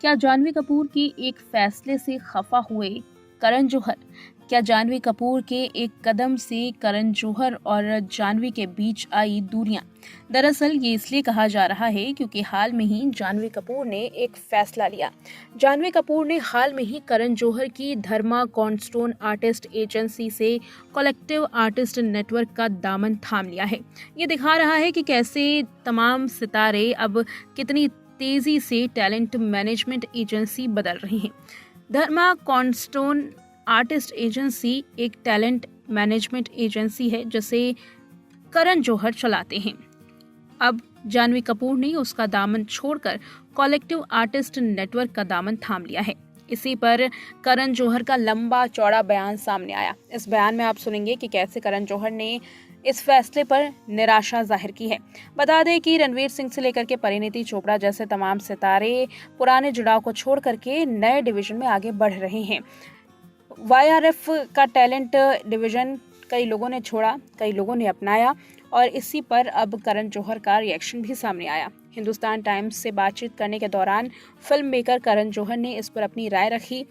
क्या जानवी कपूर के एक फैसले से खफा हुए करण जौहर? क्या जानवी कपूर के एक कदम से करण जौहर और जानवी के बीच आई दूरियां? दरअसल ये इसलिए कहा जा रहा है क्योंकि हाल में ही जानवी कपूर ने एक फैसला लिया। जानवी कपूर ने हाल में ही करण जौहर की धर्मा कॉर्नस्टोन आर्टिस्ट एजेंसी से कलेक्टिव आर्टिस्ट नेटवर्क का दामन थाम लिया है। ये दिखा रहा है कि कैसे तमाम सितारे अब कितनी तेजी से टैलेंट मैनेजमेंट एजेंसी बदल रही हैं। धर्मा कॉर्नस्टोन आर्टिस्ट एजेंसी एक टैलेंट मैनेजमेंट एजेंसी है जिसे करण जौहर चलाते हैं। अब जानवी कपूर ने उसका दामन छोड़कर कलेक्टिव आर्टिस्ट नेटवर्क का दामन थाम लिया है। इसी पर करण जौहर का लंबा चौड़ा बयान सामने आया। इस बयान में आप सुनेंगे कि कैसे करण जौहर ने इस फैसले पर निराशा जाहिर की है। बता दें कि रणवीर सिंह से लेकर के परिणीति चोपड़ा जैसे तमाम सितारे पुराने जुड़ाव को छोड़ करके नए डिवीजन में आगे बढ़ रहे हैं। YRF का टैलेंट डिवीजन कई लोगों ने छोड़ा, कई लोगों ने अपनाया और इसी पर अब करण जौहर का रिएक्शन भी सामने आया। हिंदुस्तान टाइम्स से बातचीत करने के दौरान फिल्म मेकर करण जौहर ने इस पर अपनी राय रखी।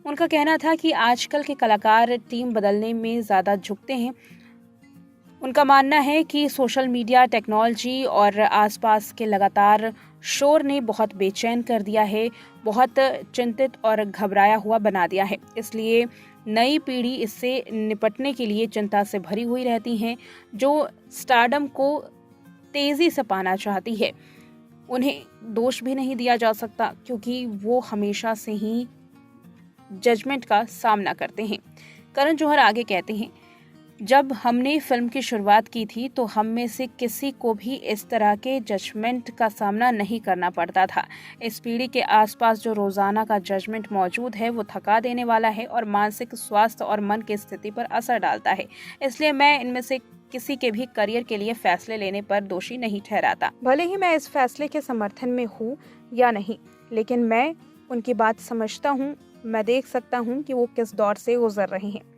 उनका कहना था कि आजकल के कलाकार टीम बदलने में ज़्यादा झुकते हैं। उनका मानना है कि सोशल मीडिया, टेक्नोलॉजी और आसपास के लगातार शोर ने बहुत बेचैन कर दिया है, बहुत चिंतित और घबराया हुआ बना दिया है। इसलिए नई पीढ़ी इससे निपटने के लिए चिंता से भरी हुई रहती है, जो स्टारडम को तेजी से पाना चाहती है। उन्हें दोष भी नहीं दिया जा सकता क्योंकि वो हमेशा से ही जजमेंट का सामना करते हैं। करण जौहर आगे कहते हैं, जब हमने फिल्म की शुरुआत की थी तो हम में से किसी को भी इस तरह के जजमेंट का सामना नहीं करना पड़ता था। इस पीढ़ी के आसपास जो रोजाना का जजमेंट मौजूद है वो थका देने वाला है और मानसिक स्वास्थ्य और मन की स्थिति पर असर डालता है। इसलिए मैं इनमें से किसी के भी करियर के लिए फैसले लेने पर दोषी नहीं ठहराता। भले ही मैं इस फैसले के समर्थन में हूँ या नहीं, लेकिन मैं उनकी बात समझता हूँ। मैं देख सकता हूँ कि वो किस दौर से गुजर रहे हैं।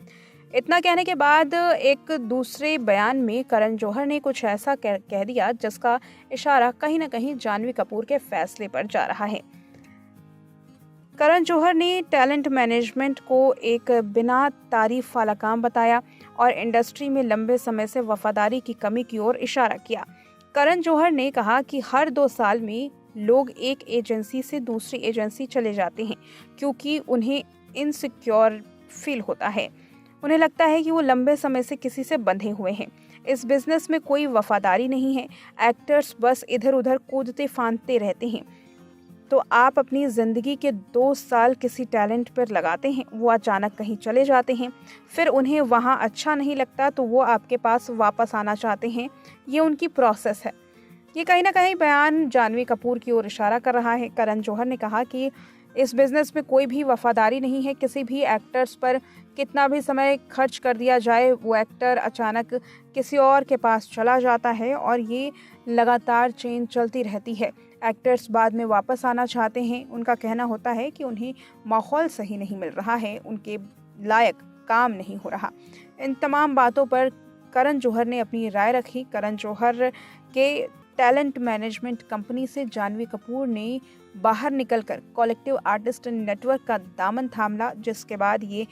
इतना कहने के बाद एक दूसरे बयान में करण जौहर ने कुछ ऐसा कह दिया जिसका इशारा कहीं न कहीं जानवी कपूर के फैसले पर जा रहा है। करण जौहर ने टैलेंट मैनेजमेंट को एक बिना तारीफ वाला काम बताया और इंडस्ट्री में लंबे समय से वफादारी की कमी की ओर इशारा किया। करण जौहर ने कहा कि हर 2 साल में लोग एक एजेंसी से दूसरी एजेंसी चले जाते हैं क्योंकि उन्हें इनसिक्योर फील होता है। उन्हें लगता है कि वो लंबे समय से किसी से बंधे हुए हैं। इस बिजनेस में कोई वफादारी नहीं है। एक्टर्स बस इधर उधर कूदते फांदते रहते हैं। तो आप अपनी ज़िंदगी के 2 साल किसी टैलेंट पर लगाते हैं, वो अचानक कहीं चले जाते हैं, फिर उन्हें वहाँ अच्छा नहीं लगता तो वो आपके पास वापस आना चाहते हैं। ये उनकी प्रोसेस है। ये कहीं ना कहीं बयान जानवी कपूर की ओर इशारा कर रहा है। करण जौहर ने कहा कि इस बिज़नेस में कोई भी वफादारी नहीं है। किसी भी एक्टर्स पर कितना भी समय खर्च कर दिया जाए, वो एक्टर अचानक किसी और के पास चला जाता है और ये लगातार चेन चलती रहती है। एक्टर्स बाद में वापस आना चाहते हैं। उनका कहना होता है कि उन्हें माहौल सही नहीं मिल रहा है, उनके लायक काम नहीं हो रहा। इन तमाम बातों पर करण जौहर ने अपनी राय रखी। करण जौहर के टैलेंट मैनेजमेंट कंपनी से जानवी कपूर ने बाहर निकलकर कलेक्टिव आर्टिस्ट नेटवर्क का दामन थामा, जिसके बाद ये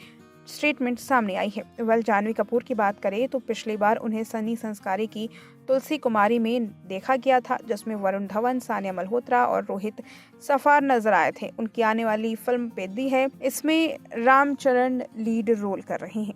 स्टेटमेंट सामने आई है। जानवी कपूर की बात करें तो पिछली बार उन्हें सनी संस्कारी की तुलसी कुमारी में देखा गया था, जिसमें वरुण धवन, सानिया मल्होत्रा और रोहित सफार नजर आए थे। उनकी आने वाली फिल्म पेद्दी है, इसमें रामचरण लीड रोल कर रहे हैं।